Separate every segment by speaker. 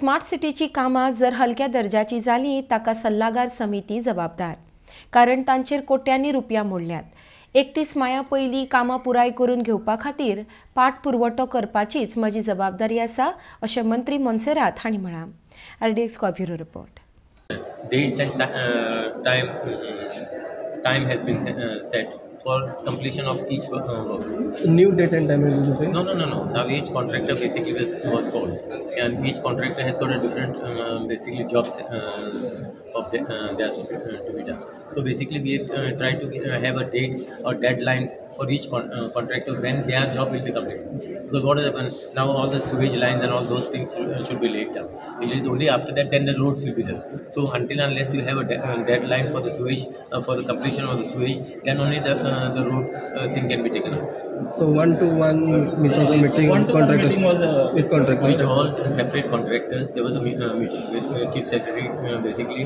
Speaker 1: Smart सिटीची कामां जर हलक्या दर्जाची जाली ताका सल्लागार समिती जबाबदार, कारण तांचेर कोट्यांनी रुपया मोडल्यात. 31 माया पयलीं कामां पुराय करून घेवपा खातीर पाठपुरवठो करपाचीच म्हजी जबाबदारी आसा, अशें मंत्री मोन्सेरात हांणी म्हळां. RDXGOA bureau report.
Speaker 2: Dates and time has been set for completion of each work.
Speaker 3: New date and time, did you say?
Speaker 2: No. Now each contractor basically was called, and each contractor has got a different basically jobs of theirs to be done. So basically we try to have a date or deadline for each contractor when their job will be completed. Because what happens now, all the sewage lines and all those things should be laid down. It is only after that then the roads will be there. So until unless you have a deadline for the sewage, for the completion of the sewage, then only the road thing can be taken up.
Speaker 3: So 1-to-1 meeting with contractors.
Speaker 2: With all separate contractors, there was a meeting with Chief Secretary basically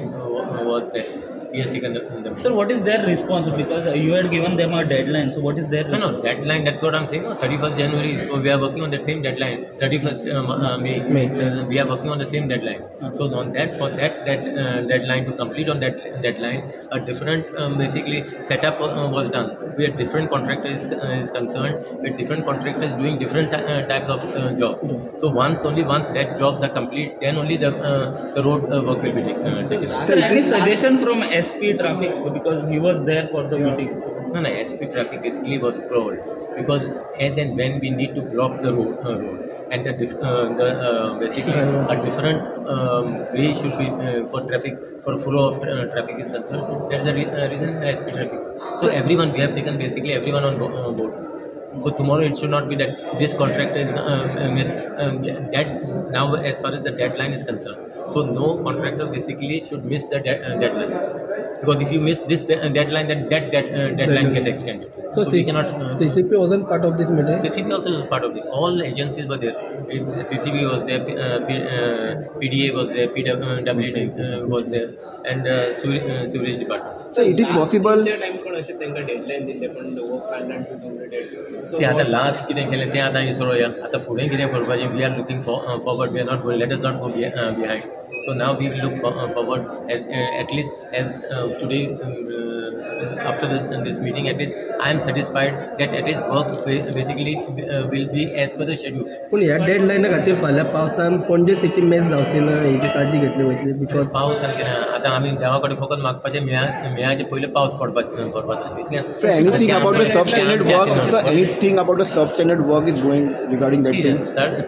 Speaker 2: was there. He has taken the
Speaker 4: Sir, what is their response? Because you had given them a deadline. So what is their response?
Speaker 2: No, deadline, that's what I'm saying. 31st January, so we are working on that same deadline. 31st May. We are working on the same deadline. So on that, for that deadline, to complete on that deadline, a different basically setup was done. We had different contractors is concerned, with different contractors doing different types of jobs. So once that jobs are complete, then only the road work will be taken.
Speaker 4: Sir, any suggestion from SP Traffic, because he was there for the meeting?
Speaker 2: No, SP Traffic basically was called because as and when we need to block the roads, and basically a different way should be for traffic, for flow of traffic is concerned. That's the reason SP Traffic. So everyone, we have taken basically everyone on board. So tomorrow it should not be that this contractor is that now as far as the deadline is concerned. So no contractor basically should miss the deadline. Because if you miss this deadline, then that deadline gets extended. So we cannot.
Speaker 3: CCP wasn't part of this meeting.
Speaker 2: CCP also was part of it. All agencies were there. CCP was there, PDA was there, PWD was there, and Sewerage Department.
Speaker 5: So it is possible.
Speaker 2: See, at the last कितें केलें तें आतां इसरोया. आतां फुडें कितें करपाचें? We are looking forward. We are not going. Let us not go behind. So now we will look forward at least as today after this meeting. At least I am satisfied that at least work basically will be as per the schedule.
Speaker 3: पण ह्या डेडलायना खातीर फाल्यां पावसान Panaji city mess जावची ना हेची काळजी घेतली वयतली. बिकॉज
Speaker 2: पावसान कितें आतां आमी देवा कडेन फकत मागपाचें मेळाचे पयलीं पावस पडपाचो.
Speaker 5: So anything about the substandard work? So anything about the substandard work is going regarding that thing?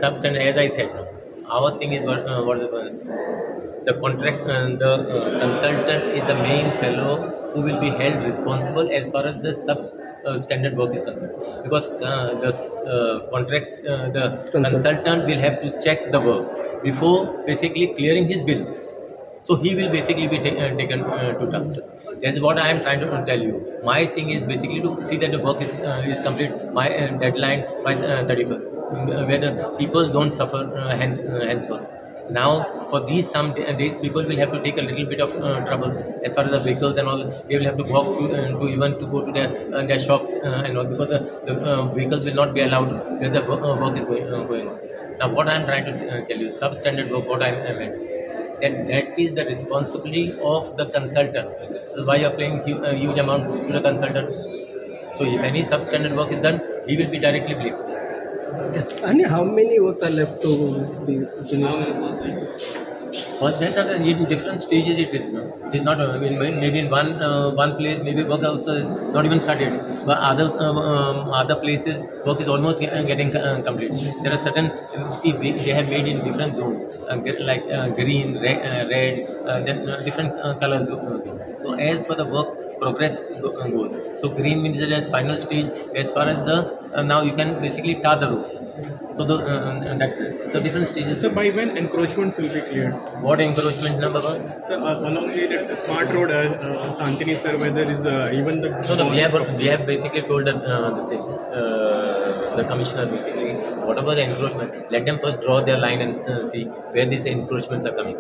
Speaker 2: Substandard, as I said, our thing is what the contract, the consultant is the main fellow who will be held responsible as far as the substandard work is concerned. Because the consultant will have to check the work before basically clearing his bills. So he will basically be taken to task. That's what I am trying to tell you. My thing is basically to see that the work is complete. My deadline by 31st, where the people don't suffer henceforth. Now, for these some days, people will have to take a little bit of trouble as far as the vehicles and all. They will have to walk to even to go to their shops and all, because the vehicles will not be allowed where the work is going on. Now, what I am trying to tell you, substandard work, what I meant, that is the responsibility of the consultant. So why you are paying a huge amount to the consultant? So if any substandard work is done, he will be directly blamed.
Speaker 3: And how many works are left to be finished?
Speaker 2: But that are in different stages it is. No? It is not maybe in one place maybe work also is not even started. But other places work is almost getting complete. There are certain, see, they have made in different zones, like green, red, then different colors. So as per the work progress goes. So green means that at final stage, as far as the now you can basically tar the road. So so different stages.
Speaker 6: So by when encroachments will be cleared?
Speaker 2: What encroachment number one?
Speaker 6: So along the smart road, Santini sir, whether is even the
Speaker 2: no, we have basically told the commissioner basically whatever the encroachment, let them first draw their line and see where these encroachments are coming.